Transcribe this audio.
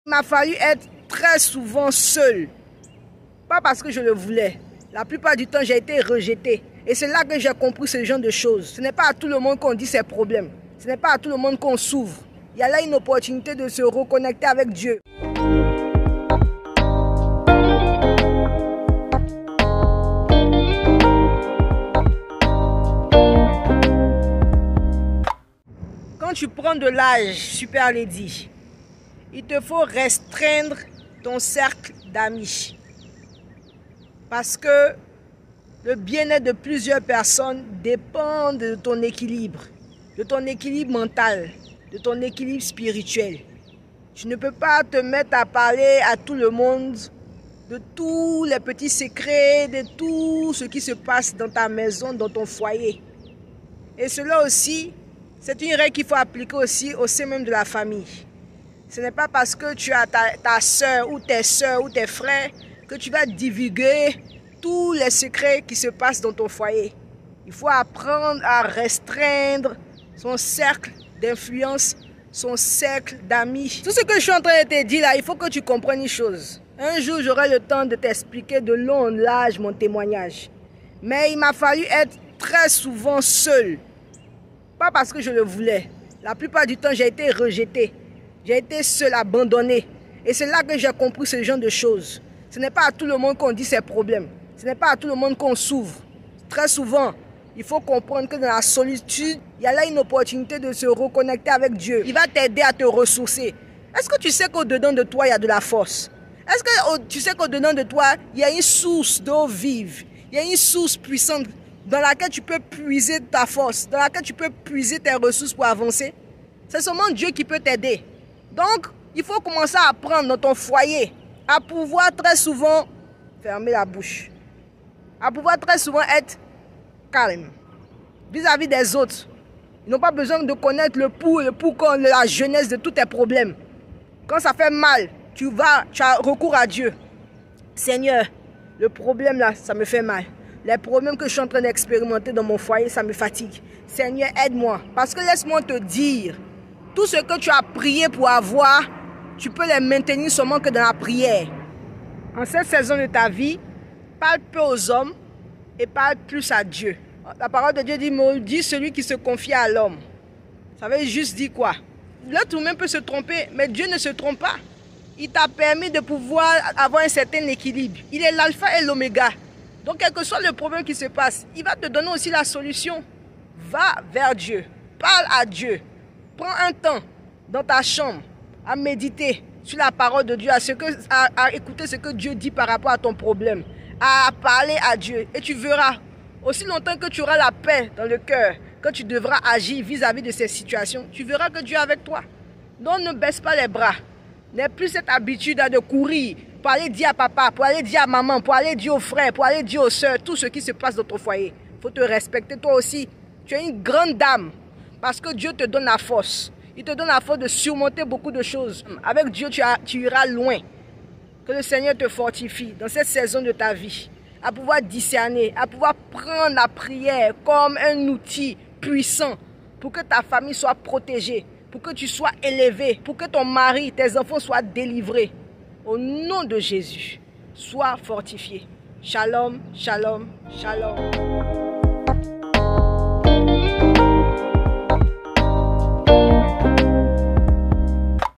Il m'a fallu être très souvent seul. Pas parce que je le voulais. La plupart du temps, j'ai été rejeté. Et c'est là que j'ai compris ce genre de choses. Ce n'est pas à tout le monde qu'on dit ses problèmes. Ce n'est pas à tout le monde qu'on s'ouvre. Il y a là une opportunité de se reconnecter avec Dieu. Quand tu prends de l'âge, Super Lady, il te faut restreindre ton cercle d'amis. Parce que le bien-être de plusieurs personnes dépend de ton équilibre mental, de ton équilibre spirituel. Tu ne peux pas te mettre à parler à tout le monde de tous les petits secrets, de tout ce qui se passe dans ta maison, dans ton foyer. Et cela aussi, c'est une règle qu'il faut appliquer aussi au sein même de la famille. Ce n'est pas parce que tu as ta soeur ou tes frères que tu vas divulguer tous les secrets qui se passent dans ton foyer. Il faut apprendre à restreindre son cercle d'influence, son cercle d'amis. Tout ce que je suis en train de te dire là, il faut que tu comprennes une chose. Un jour, j'aurai le temps de t'expliquer de long en large mon témoignage. Mais il m'a fallu être très souvent seul. Pas parce que je le voulais. La plupart du temps, j'ai été rejeté. J'ai été seul, abandonné. Et c'est là que j'ai compris ce genre de choses. Ce n'est pas à tout le monde qu'on dit ses problèmes. Ce n'est pas à tout le monde qu'on s'ouvre. Très souvent, il faut comprendre que dans la solitude, il y a là une opportunité de se reconnecter avec Dieu. Il va t'aider à te ressourcer. Est-ce que tu sais qu'au-dedans de toi, il y a de la force? Est-ce que tu sais qu'au-dedans de toi, il y a une source d'eau vive? Il y a une source puissante dans laquelle tu peux puiser ta force, dans laquelle tu peux puiser tes ressources pour avancer? C'est seulement Dieu qui peut t'aider. Donc, il faut commencer à apprendre dans ton foyer à pouvoir très souvent fermer la bouche. À pouvoir très souvent être calme vis-à-vis des autres. Ils n'ont pas besoin de connaître le pour et le pourquoi, la genèse de tous tes problèmes. Quand ça fait mal, tu as recours à Dieu. Seigneur, le problème là, ça me fait mal. Les problèmes que je suis en train d'expérimenter dans mon foyer, ça me fatigue. Seigneur, aide-moi. Parce que laisse-moi te dire, tout ce que tu as prié pour avoir, tu peux les maintenir seulement que dans la prière. En cette saison de ta vie, parle peu aux hommes et parle plus à Dieu. La parole de Dieu dit, maudit celui qui se confie à l'homme. Ça veut juste dire quoi? L'autre humain peut se tromper, mais Dieu ne se trompe pas. Il t'a permis de pouvoir avoir un certain équilibre. Il est l'alpha et l'oméga. Donc, quel que soit le problème qui se passe, il va te donner aussi la solution. Va vers Dieu. Parle à Dieu. Prends un temps dans ta chambre à méditer sur la parole de Dieu, à écouter ce que Dieu dit par rapport à ton problème, à parler à Dieu. Et tu verras, aussi longtemps que tu auras la paix dans le cœur, que tu devras agir vis-à-vis de ces situations, tu verras que Dieu est avec toi. Donc ne baisse pas les bras. N'aie plus cette habitude de courir pour aller dire à papa, pour aller dire à maman, pour aller dire aux frères, pour aller dire aux soeurs, tout ce qui se passe dans ton foyer. Il faut te respecter toi aussi. Tu es une grande dame parce que Dieu te donne la force. Il te donne la force de surmonter beaucoup de choses. Avec Dieu, tu iras loin. Que le Seigneur te fortifie dans cette saison de ta vie. À pouvoir discerner, à pouvoir prendre la prière comme un outil puissant pour que ta famille soit protégée, pour que tu sois élevé, pour que ton mari, tes enfants soient délivrés. Au nom de Jésus, sois fortifié. Shalom, shalom, shalom.